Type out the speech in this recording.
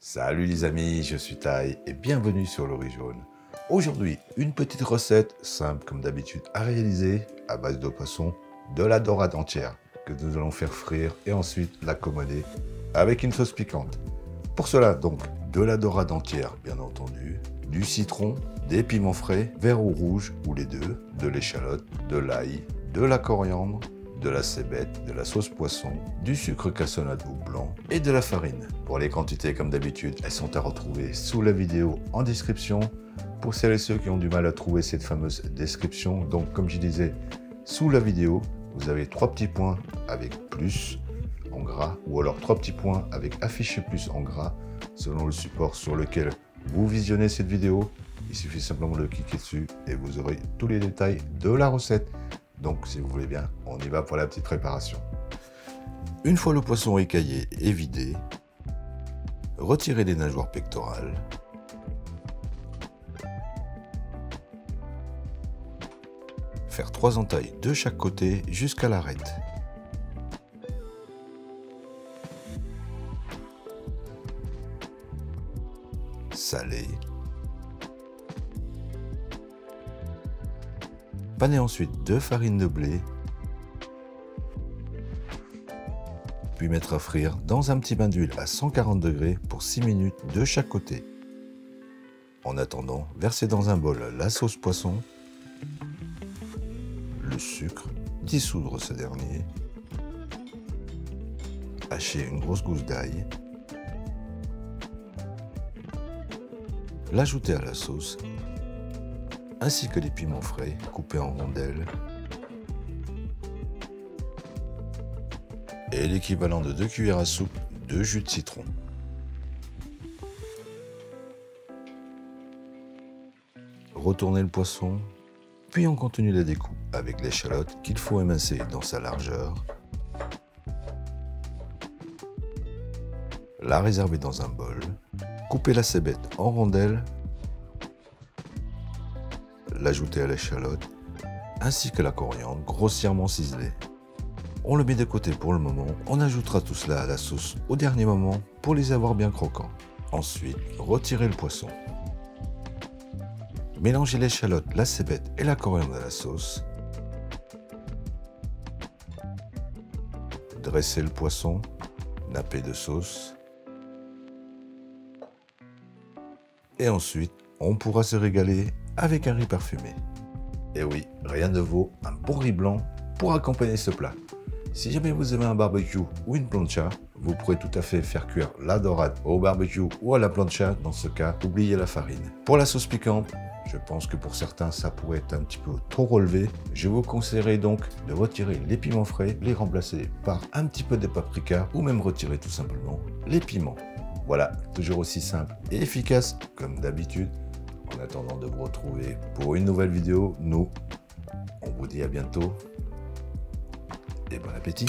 Salut les amis, je suis Tai et bienvenue sur le riz jaune. Aujourd'hui, une petite recette simple comme d'habitude à réaliser à base de poisson, de la dorade entière que nous allons faire frire et ensuite l'accommoder avec une sauce piquante. Pour cela donc, de la dorade entière bien entendu, du citron, des piments frais, vert ou rouge ou les deux, de l'échalote, de l'ail, de la coriandre, de la cébette, de la sauce poisson, du sucre cassonade ou blanc et de la farine. Pour les quantités, comme d'habitude, elles sont à retrouver sous la vidéo en description. Pour celles et ceux qui ont du mal à trouver cette fameuse description, donc comme je disais, sous la vidéo, vous avez 3 petits points avec plus en gras ou alors 3 petits points avec affiché plus en gras selon le support sur lequel vous visionnez cette vidéo. Il suffit simplement de cliquer dessus et vous aurez tous les détails de la recette. Donc, si vous voulez bien, on y va pour la petite préparation. Une fois le poisson écaillé et vidé, retirez les nageoires pectorales. Faire 3 entailles de chaque côté jusqu'à l'arête. Saler. Paner ensuite 2 farines de blé, puis mettre à frire dans un petit bain d'huile à 140 degrés pour 6 minutes de chaque côté. En attendant, versez dans un bol la sauce poisson, le sucre, dissoudre ce dernier, hacher une grosse gousse d'ail, l'ajouter à la sauce, ainsi que les piments frais coupés en rondelles et l'équivalent de 2 cuillères à soupe de jus de citron. Retournez le poisson, puis on continue la découpe avec l'échalote qu'il faut émincer dans sa largeur. La réserver dans un bol, couper la cébette en rondelles, l'ajouter à l'échalote, ainsi que la coriandre grossièrement ciselée. On le met de côté pour le moment, on ajoutera tout cela à la sauce au dernier moment pour les avoir bien croquants. Ensuite, retirez le poisson. Mélangez l'échalote, la cébette et la coriandre à la sauce. Dressez le poisson, nappez de sauce. Et ensuite, on pourra se régaler avec un riz parfumé. Et oui, rien ne vaut un bon riz blanc pour accompagner ce plat. Si jamais vous aimez un barbecue ou une plancha, vous pourrez tout à fait faire cuire la dorade au barbecue ou à la plancha. Dans ce cas, oubliez la farine. Pour la sauce piquante, je pense que pour certains, ça pourrait être un petit peu trop relevé. Je vous conseillerais donc de retirer les piments frais, les remplacer par un petit peu de paprika ou même retirer tout simplement les piments. Voilà, toujours aussi simple et efficace comme d'habitude. En attendant de vous retrouver pour une nouvelle vidéo, nous, on vous dit à bientôt et bon appétit!